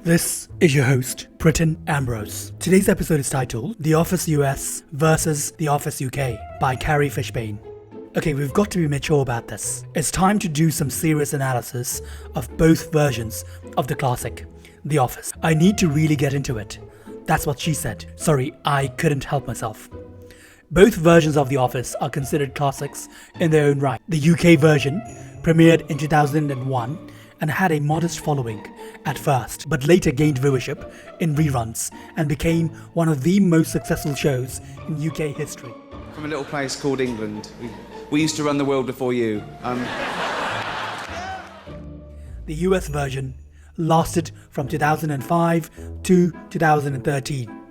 This is your host, Britton Ambrose. Today's episode is titled The Office US vs. The Office UK by Carrie Fishbane. Okay, we've got to be mature about this. It's time to do some serious analysis of both versions of the classic, The Office. I need to really get into it. That's what she said. Sorry, I couldn't help myself. Both versions of The Office are considered classics in their own right. The UK version premiered in 2001 and had a modest following at first, but later gained viewership in reruns and became one of the most successful shows in UK history. From a little place called England. We used to run the world before you. The US version lasted from 2005 to 2013.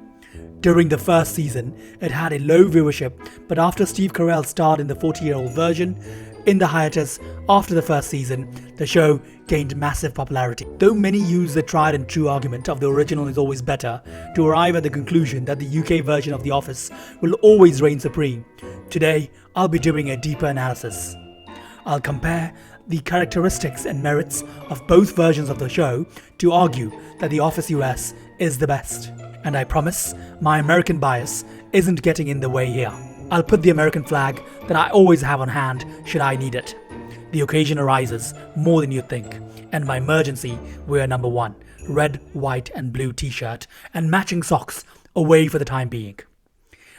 During the first season, it had a low viewership, but after Steve Carell starred in the 40-year-old version, in the hiatus after the first season, the show gained massive popularity. Though many use the tried and true argument of the original is always better to arrive at the conclusion that the UK version of The Office will always reign supreme, today I'll be doing a deeper analysis. I'll compare the characteristics and merits of both versions of the show to argue that The Office US is the best. And I promise my American bias isn't getting in the way here. I'll put the American flag that I always have on hand should I need it. The occasion arises more than you think, and my emergency wear number 1, red, white and blue t-shirt and matching socks away for the time being.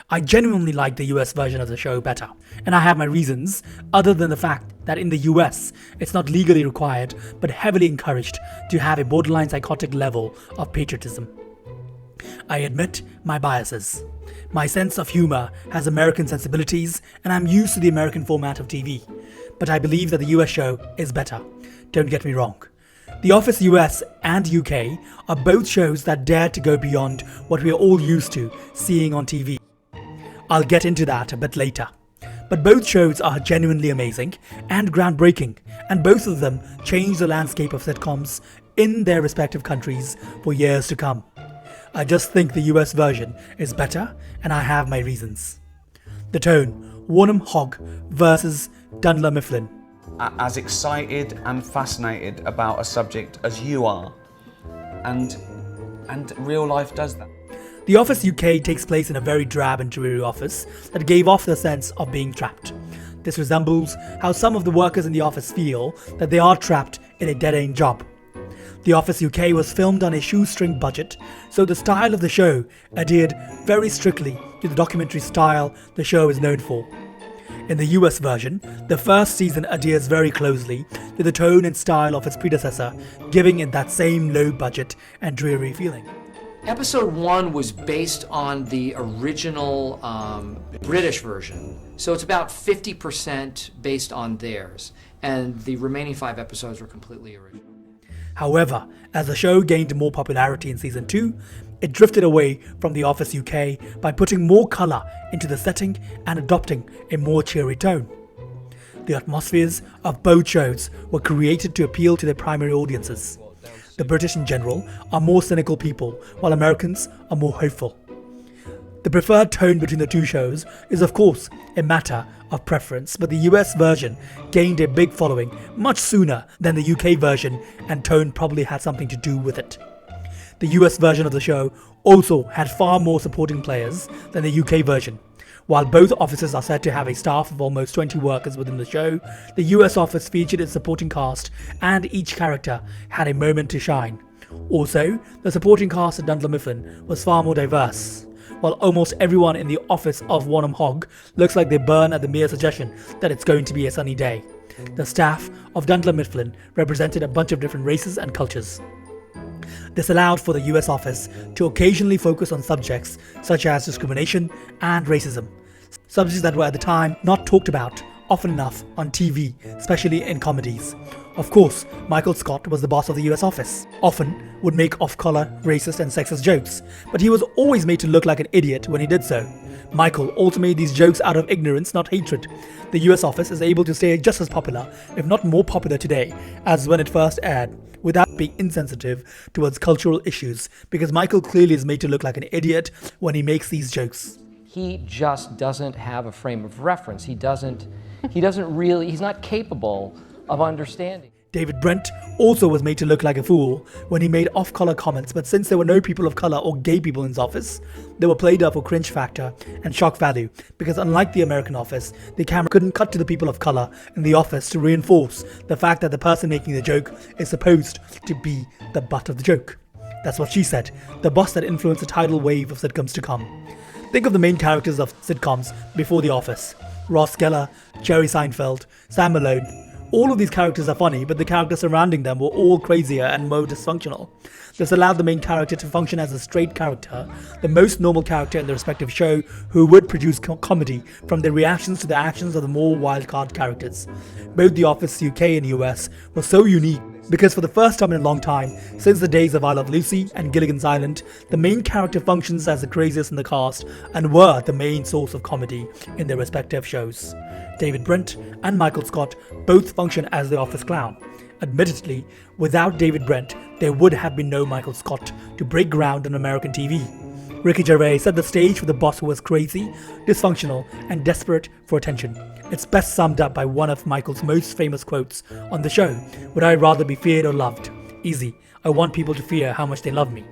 I genuinely like the US version of the show better, and I have my reasons other than the fact that in the US it's not legally required but heavily encouraged to have a borderline psychotic level of patriotism. I admit my biases. My sense of humor has American sensibilities and I'm used to the American format of TV. But I believe that the US show is better. Don't get me wrong. The Office US and UK are both shows that dare to go beyond what we are all used to seeing on TV. I'll get into that a bit later. But both shows are genuinely amazing and groundbreaking, and both of them change the landscape of sitcoms in their respective countries for years to come. I just think the US version is better, and I have my reasons. The tone, Warnham Hogg versus Dunder Mifflin. As excited and fascinated about a subject as you are, and real life does that. The Office UK takes place in a very drab and dreary office that gave off the sense of being trapped. This resembles how some of the workers in the office feel that they are trapped in a dead-end job. The Office UK was filmed on a shoestring budget, so the style of the show adhered very strictly to the documentary style the show is known for. In the US version, the first season adheres very closely to the tone and style of its predecessor, giving it that same low budget and dreary feeling. Episode 1 was based on the original British version, so it's about 50% based on theirs, and the remaining 5 episodes were completely original. However, as the show gained more popularity in season 2, it drifted away from The Office UK by putting more colour into the setting and adopting a more cheery tone. The atmospheres of both shows were created to appeal to their primary audiences. The British in general are more cynical people, while Americans are more hopeful. The preferred tone between the two shows is of course a matter of preference, but the US version gained a big following much sooner than the UK version, and tone probably had something to do with it. The US version of the show also had far more supporting players than the UK version. While both offices are said to have a staff of almost 20 workers within the show, the US office featured its supporting cast and each character had a moment to shine. Also, the supporting cast at Dunder Mifflin was far more diverse. While almost everyone in the office of Warnham Hogg looks like they burn at the mere suggestion that it's going to be a sunny day, the staff of Dunder Mifflin represented a bunch of different races and cultures. This allowed for the US office to occasionally focus on subjects such as discrimination and racism, subjects that were at the time not talked about often enough on TV, especially in comedies. Of course, Michael Scott was the boss of the US office, often would make off-color, racist and sexist jokes, but he was always made to look like an idiot when he did so. Michael also made these jokes out of ignorance, not hatred. The US office is able to stay just as popular, if not more popular today, as when it first aired, without being insensitive towards cultural issues, because Michael clearly is made to look like an idiot when he makes these jokes. He just doesn't have a frame of reference. He's not capable of understanding. David Brent also was made to look like a fool when he made off-color comments, but since there were no people of color or gay people in his office, they were played up for cringe factor and shock value, because unlike the American office, the camera couldn't cut to the people of color in the office to reinforce the fact that the person making the joke is supposed to be the butt of the joke. That's what she said, the boss that influenced the tidal wave of sitcoms to come. Think of the main characters of sitcoms before The Office: Ross Geller, Jerry Seinfeld, Sam Malone. All of these characters are funny, but the characters surrounding them were all crazier and more dysfunctional. This allowed the main character to function as a straight character, the most normal character in the respective show, who would produce comedy from their reactions to the actions of the more wildcard characters. Both The Office UK and US were so unique because for the first time in a long time, since the days of I Love Lucy and Gilligan's Island, the main character functions as the craziest in the cast and were the main source of comedy in their respective shows. David Brent and Michael Scott both function as the office clown. Admittedly, without David Brent, there would have been no Michael Scott to break ground on American TV. Ricky Gervais set the stage for the boss who was crazy, dysfunctional, and desperate for attention. It's best summed up by one of Michael's most famous quotes on the show: "Would I rather be feared or loved? Easy. I want people to fear how much they love me."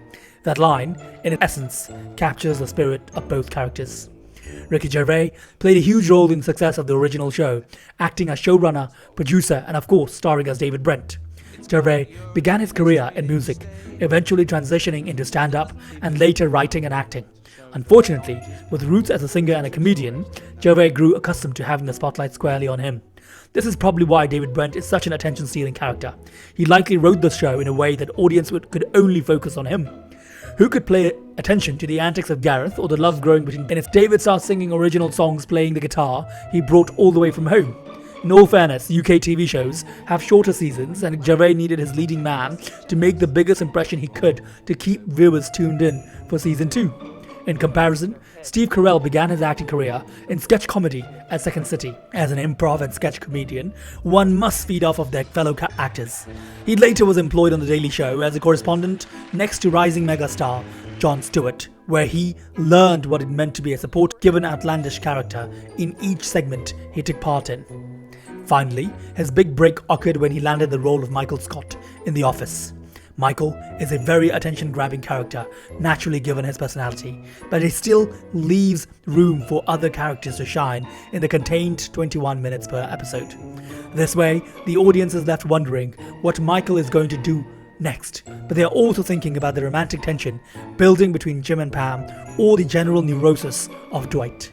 That line, in essence, captures the spirit of both characters. Ricky Gervais played a huge role in the success of the original show, acting as showrunner, producer, and of course starring as David Brent. Gervais began his career in music, eventually transitioning into stand-up and later writing and acting. Unfortunately, with roots as a singer and a comedian, Gervais grew accustomed to having the spotlight squarely on him. This is probably why David Brent is such an attention-stealing character. He likely wrote the show in a way that audience could only focus on him. Who could pay attention to the antics of Gareth or the love growing between? And if David starts singing original songs playing the guitar he brought all the way from home. In all fairness, UK TV shows have shorter seasons, and Gervais needed his leading man to make the biggest impression he could to keep viewers tuned in for season 2. In comparison, Steve Carell began his acting career in sketch comedy at Second City. As an improv and sketch comedian, one must feed off of their fellow actors. He later was employed on The Daily Show as a correspondent next to rising megastar Jon Stewart, where he learned what it meant to be a support-given outlandish character in each segment he took part in. Finally, his big break occurred when he landed the role of Michael Scott in The Office. Michael is a very attention-grabbing character, naturally given his personality, but he still leaves room for other characters to shine in the contained 21 minutes per episode. This way, the audience is left wondering what Michael is going to do next, but they are also thinking about the romantic tension building between Jim and Pam or the general neurosis of Dwight.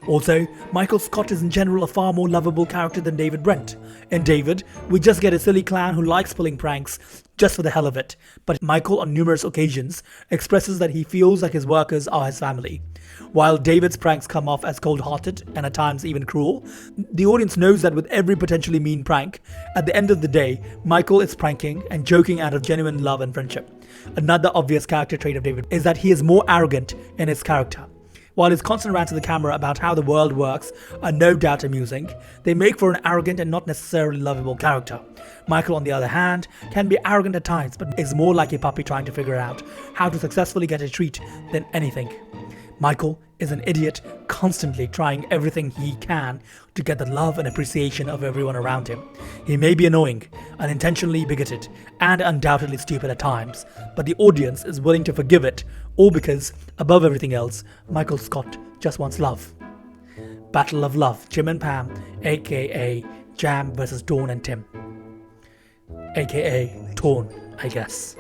Also, Michael Scott is in general a far more lovable character than David Brent. In David, we just get a silly clown who likes pulling pranks just for the hell of it, but Michael on numerous occasions expresses that he feels like his workers are his family. While David's pranks come off as cold-hearted and at times even cruel, the audience knows that with every potentially mean prank, at the end of the day, Michael is pranking and joking out of genuine love and friendship. Another obvious character trait of David is that he is more arrogant in his character. While his constant rants to the camera about how the world works are no doubt amusing, they make for an arrogant and not necessarily lovable character. Michael, on the other hand, can be arrogant at times, but is more like a puppy trying to figure out how to successfully get a treat than anything. Michael is an idiot, constantly trying everything he can to get the love and appreciation of everyone around him. He may be annoying, unintentionally bigoted, and undoubtedly stupid at times, but the audience is willing to forgive it, all because, above everything else, Michael Scott just wants love. Battle of Love, Jim and Pam, aka Jam vs Dawn and Tim. Aka Torn, I guess.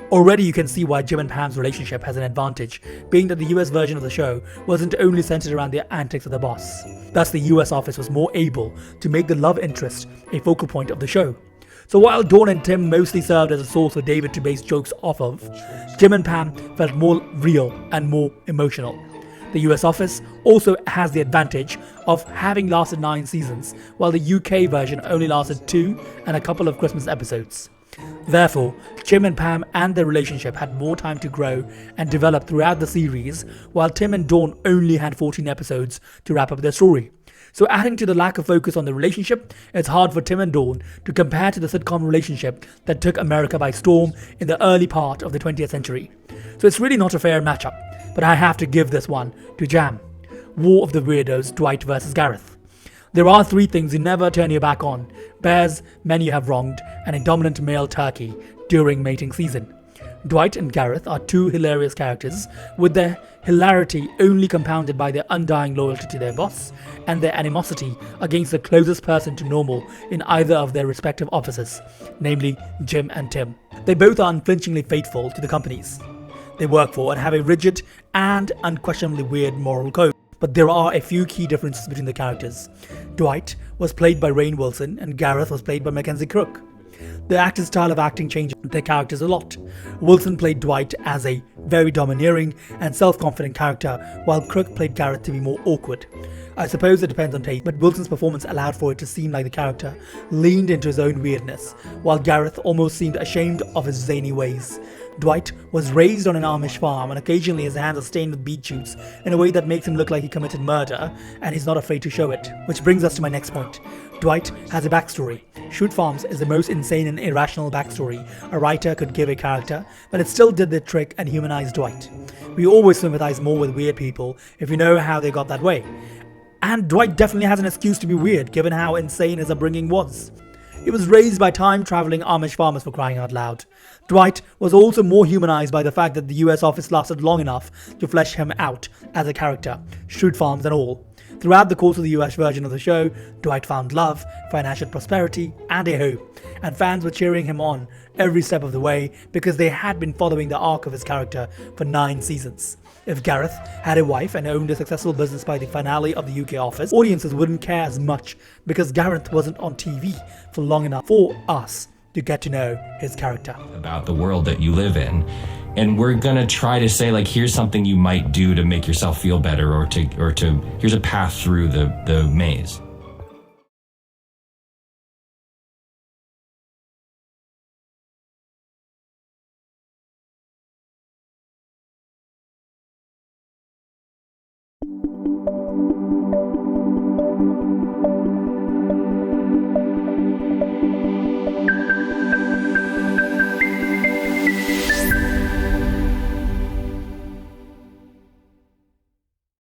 Already you can see why Jim and Pam's relationship has an advantage, being that the US version of the show wasn't only centered around the antics of the boss. Thus the US office was more able to make the love interest a focal point of the show. So while Dawn and Tim mostly served as a source for David to base jokes off of, Jim and Pam felt more real and more emotional. The US office also has the advantage of having lasted 9 seasons, while the UK version only lasted 2 and a couple of Christmas episodes. Therefore, Jim and Pam and their relationship had more time to grow and develop throughout the series, while Tim and Dawn only had 14 episodes to wrap up their story. So adding to the lack of focus on the relationship, it's hard for Tim and Dawn to compare to the sitcom relationship that took America by storm in the early part of the 20th century. So it's really not a fair matchup, but I have to give this one to Jam. War of the Weirdos, Dwight versus Gareth. There are three things you never turn your back on: bears, men you have wronged, and a dominant male turkey during mating season. Dwight and Gareth are two hilarious characters, with their hilarity only compounded by their undying loyalty to their boss and their animosity against the closest person to normal in either of their respective offices, namely Jim and Tim. They both are unflinchingly faithful to the companies they work for and have a rigid and unquestionably weird moral code. But there are a few key differences between the characters. Dwight was played by Rainn Wilson and Gareth was played by Mackenzie Crook. The actors' style of acting changed their characters a lot. Wilson played Dwight as a very domineering and self-confident character, while Crook played Gareth to be more awkward. I suppose it depends on taste, but Wilson's performance allowed for it to seem like the character leaned into his own weirdness, while Gareth almost seemed ashamed of his zany ways. Dwight was raised on an Amish farm, and occasionally his hands are stained with beet shoots in a way that makes him look like he committed murder, and he's not afraid to show it. Which brings us to my next point. Dwight has a backstory. Shoot Farms is the most insane and irrational backstory a writer could give a character, but it still did the trick and humanized Dwight. We always sympathize more with weird people if we know how they got that way. And Dwight definitely has an excuse to be weird, given how insane his upbringing was. He was raised by time-traveling Amish farmers, for crying out loud. Dwight was also more humanized by the fact that the US office lasted long enough to flesh him out as a character, Shoot Farms and all. Throughout the course of the US version of the show, Dwight found love, financial prosperity, and a hope, and fans were cheering him on every step of the way because they had been following the arc of his character for 9 seasons. If Gareth had a wife and owned a successful business by the finale of the UK office, audiences wouldn't care as much because Gareth wasn't on TV for long enough for us to get to know his character. About the world that you live in. And we're gonna try to say, like, here's something you might do to make yourself feel better, or to here's a path through the maze.